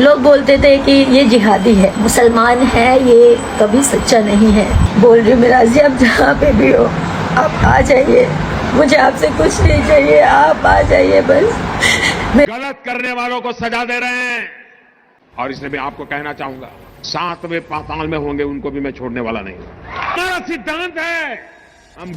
लोग बोलते थे कि ये जिहादी है, मुसलमान है, ये कभी सच्चा नहीं है। बोल रही हूँ मिराज जी, आप जहाँ पे भी हो आप आ जाइए, मुझे आपसे कुछ नहीं चाहिए, आप आ जाइए बस। गलत करने वालों को सजा दे रहे हैं और इसलिए मैं आपको कहना चाहूंगा, सातवें पाताल में होंगे उनको भी मैं छोड़ने वाला नहीं। हमारा सिद्धांत है, हम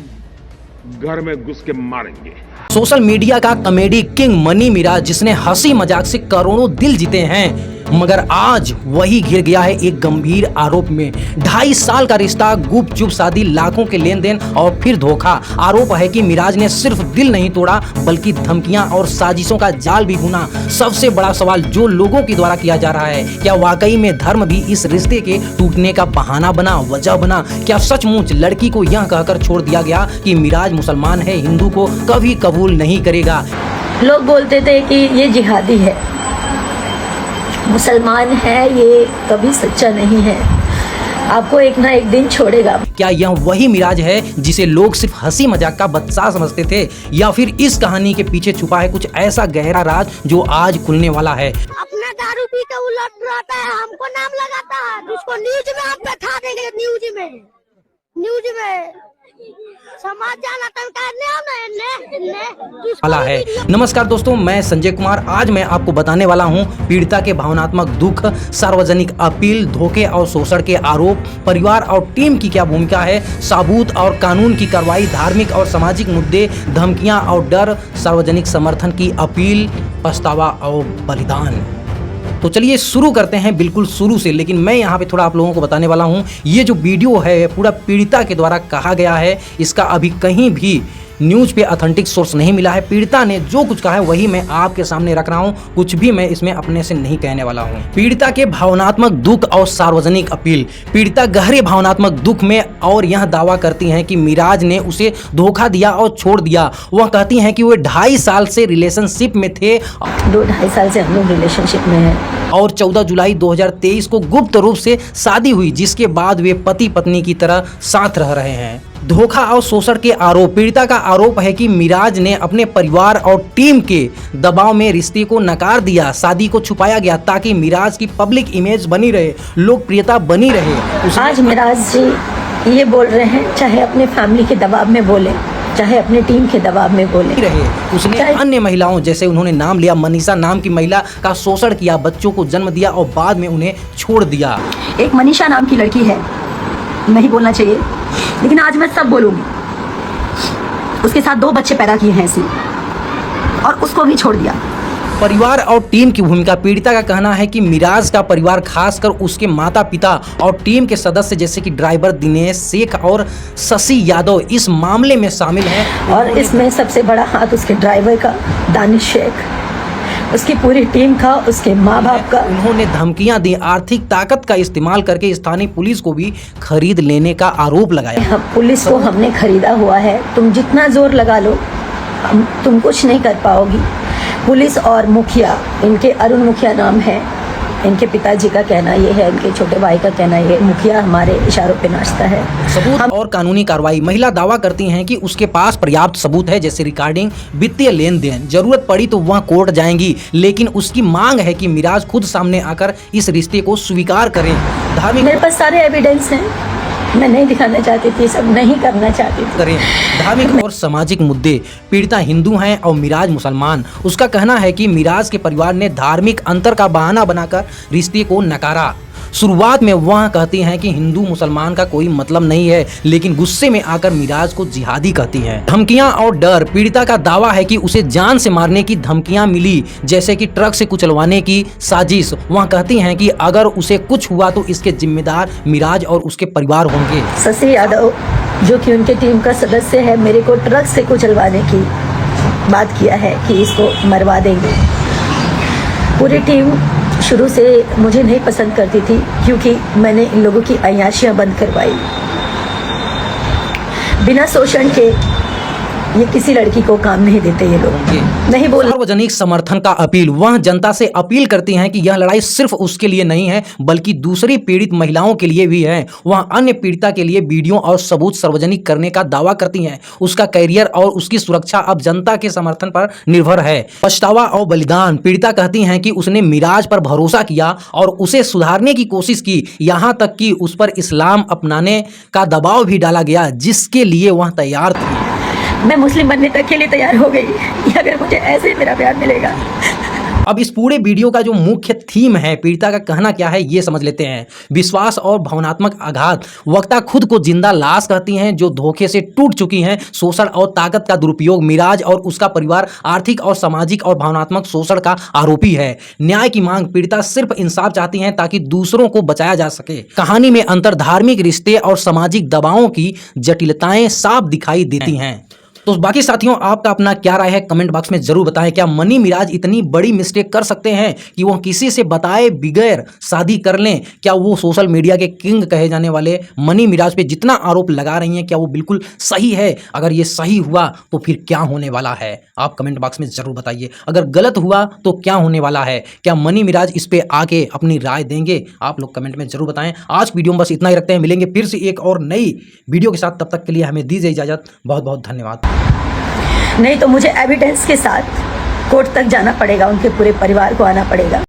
घर में घुस के मारेंगे। सोशल मीडिया का कॉमेडी किंग मनी मिराज, जिसने हंसी मजाक से करोड़ों दिल जीते हैं, मगर आज वही घिर गया है एक गंभीर आरोप में। 2.5 साल का रिश्ता, गुपचुप शादी, लाखों के लेन देन और फिर धोखा। आरोप है कि मिराज ने सिर्फ दिल नहीं तोड़ा बल्कि धमकियां और साजिशों का जाल भी बुना। सबसे बड़ा सवाल जो लोगों के द्वारा किया जा रहा है, क्या वाकई में धर्म भी इस रिश्ते के टूटने का बहाना बना, वजह बना? क्या सचमुच लड़की को यह कहकर छोड़ दिया गया कि मिराज मुसलमान है, हिंदू को कभी कबूल नहीं करेगा? लोग बोलते थे कि ये जिहादी है, मुसलमान है, ये कभी सच्चा नहीं है, आपको एक ना एक दिन छोड़ेगा। क्या यह वही मिराज है जिसे लोग सिर्फ हंसी मजाक का बच्चा समझते थे, या फिर इस कहानी के पीछे छुपा है कुछ ऐसा गहरा राज जो आज खुलने वाला है? अपना दारू पी के उलट रहता है, हमको नाम लगाता है, जिसको न्यूज में आप बैठा देंगे, न्यूज में समाचार वाला है। नमस्कार दोस्तों, मैं संजय कुमार। आज मैं आपको बताने वाला हूं पीड़िता के भावनात्मक दुख, सार्वजनिक अपील, धोखे और शोषण के आरोप, परिवार और टीम की क्या भूमिका है, सबूत और कानून की कार्रवाई, धार्मिक और सामाजिक मुद्दे, धमकियां और डर, सार्वजनिक समर्थन की अपील, पछतावा और बलिदान। तो चलिए शुरू करते हैं बिल्कुल शुरू से। लेकिन मैं यहाँ पे थोड़ा आप लोगों को बताने वाला हूँ, ये जो वीडियो है पूरा पीड़िता के द्वारा कहा गया है, इसका अभी कहीं भी न्यूज पे ऑथेंटिक सोर्स नहीं मिला है। पीड़िता ने जो कुछ कहा है वही मैं आपके सामने रख रहा हूँ, कुछ भी मैं इसमें अपने से नहीं कहने वाला हूँ। पीड़िता के भावनात्मक दुख और सार्वजनिक अपील। पीड़िता गहरे भावनात्मक दुख में और यह दावा करती हैं कि मिराज ने उसे धोखा दिया और छोड़ दिया। वह कहती हैं कि वे 2.5 साल से रिलेशनशिप में थे, 2-2.5 साल से हम लोग रिलेशनशिप में हैं और 14 जुलाई 2023 को गुप्त रूप से शादी हुई, जिसके बाद वे पति पत्नी की तरह साथ रह रहे हैं। धोखा और शोषण के आरोप। पीड़िता का आरोप है कि मिराज ने अपने परिवार और टीम के दबाव में रिश्ते को नकार दिया, शादी को छुपाया गया ताकि मिराज की पब्लिक इमेज बनी रहे, लोकप्रियता बनी रहे। आज मिराज जी ये बोल रहे हैं, चाहे अपने फैमिली के दबाव में बोले, चाहे अपने टीम के दबाव में बोले रहे। उसने अन्य महिलाओं, जैसे उन्होंने नाम लिया मनीषा नाम की महिला का शोषण किया, बच्चों को जन्म दिया और बाद में उन्हें छोड़ दिया। एक मनीषा नाम की लड़की है, नहीं बोलना चाहिए लेकिन आज मैं सब बोलूंगी। उसके साथ 2 बच्चे पैदा किए हैं इसने और उसको भी छोड़ दिया। परिवार और टीम की भूमिका। पीड़िता का कहना है कि मिराज का परिवार, खासकर उसके माता पिता और टीम के सदस्य जैसे कि ड्राइवर दिनेश शेख और शशि यादव इस मामले में शामिल हैं। और इसमें सबसे बड़ा हाथ उसके ड्राइवर का, दानिश शेख, उसकी पूरी टीम का, उसके माँ बाप का। उन्होंने धमकियां दी, आर्थिक ताकत का इस्तेमाल करके स्थानीय पुलिस को भी खरीद लेने का आरोप लगाया। पुलिस को हमने खरीदा हुआ है, तुम जितना जोर लगा लो तुम कुछ नहीं कर पाओगी। पुलिस और मुखिया, इनके अरुण मुखिया नाम है, इनके पिताजी का कहना ये है, इनके छोटे भाई का कहना ये, मुखिया हमारे इशारों पे नाचता है। सबूत और कानूनी कार्रवाई। महिला दावा करती हैं कि उसके पास पर्याप्त सबूत है, जैसे रिकॉर्डिंग, वित्तीय लेन देन। जरूरत पड़ी तो वह कोर्ट जाएंगी, लेकिन उसकी मांग है कि मिराज खुद सामने आकर इस रिश्ते को स्वीकार करें। धार्मिक, मेरे पास सारे एविडेंस हैं, मैं नहीं दिखाना चाहती थी, सब नहीं करना चाहती थी। करें। धार्मिक और सामाजिक मुद्दे। पीड़िता हिंदू हैं और मिराज मुसलमान। उसका कहना है कि मिराज के परिवार ने धार्मिक अंतर का बहाना बनाकर रिश्ते को नकारा। शुरुआत में वह कहती हैं कि हिंदू मुसलमान का कोई मतलब नहीं है, लेकिन गुस्से में आकर मिराज को जिहादी कहती हैं। धमकियां और डर। पीड़िता का दावा है कि उसे जान से मारने की धमकियां मिली, जैसे कि ट्रक से कुचलवाने की साजिश। वह कहती हैं कि अगर उसे कुछ हुआ तो इसके जिम्मेदार मिराज और उसके परिवार होंगे। शशि यादव, जो कि उनके टीम का सदस्य है, मेरे को ट्रक से कुचलवाने की बात किया है कि इसको मरवा देंगे। पूरी टीम शुरू से मुझे नहीं पसंद करती थी, क्योंकि मैंने इन लोगों की अय्याशियां बंद करवाई। बिना शोषण के ये किसी लड़की को काम नहीं देते ये लोग, नहीं बोल। सार्वजनिक समर्थन का अपील। वह जनता से अपील करती हैं कि यह लड़ाई सिर्फ उसके लिए नहीं है बल्कि दूसरी पीड़ित महिलाओं के लिए भी है। वह अन्य पीड़िता के लिए वीडियो और सबूत सार्वजनिक करने का दावा करती हैं। उसका करियर और उसकी सुरक्षा अब जनता के समर्थन पर निर्भर है। पछतावा और बलिदान। पीड़िता कहती हैं कि उसने मिराज पर भरोसा किया और उसे सुधारने की कोशिश की, यहाँ तक कि उस पर इस्लाम अपनाने का दबाव भी डाला गया जिसके लिए वह तैयार थी। मैं मुस्लिम बनने तक के लिए तैयार हो गई अगर मुझे ऐसे ही मेरा प्यार मिलेगा। अब इस पूरे वीडियो का जो मुख्य थीम है, पीड़िता का कहना क्या है ये समझ लेते हैं। विश्वास और भावनात्मक आघात। वक्ता खुद को जिंदा लाश कहती हैं जो धोखे से टूट चुकी हैं। शोषण और ताकत का दुरुपयोग। मिराज और उसका परिवार आर्थिक और सामाजिक और भावनात्मक शोषण का आरोपी है। न्याय की मांग। पीड़िता सिर्फ इंसाफ चाहती हैं ताकि दूसरों को बचाया जा सके। कहानी में अंतर। धार्मिक रिश्ते और सामाजिक दबावों की जटिलताएं साफ दिखाई देती हैं। तो बाकी साथियों, आपका अपना क्या राय है कमेंट बॉक्स में जरूर बताएं। क्या मनी मिराज इतनी बड़ी मिस्टेक कर सकते हैं कि वह किसी से बताए बगैर शादी कर लें? क्या वो सोशल मीडिया के किंग कहे जाने वाले मनी मिराज पे जितना आरोप लगा रही हैं क्या वो बिल्कुल सही है? अगर ये सही हुआ तो फिर क्या होने वाला है आप कमेंट बॉक्स में जरूर बताइए। अगर गलत हुआ तो क्या होने वाला है? क्या मनी मिराज इस पे आके अपनी राय देंगे? आप लोग कमेंट में जरूर बताएं। आज वीडियो में बस इतना ही रखते हैं। मिलेंगे फिर से एक और नई वीडियो के साथ। तब तक के लिए हमें दीजिए इजाजत। बहुत बहुत धन्यवाद। नहीं तो मुझे एविडेंस के साथ कोर्ट तक जाना पड़ेगा, उनके पूरे परिवार को आना पड़ेगा।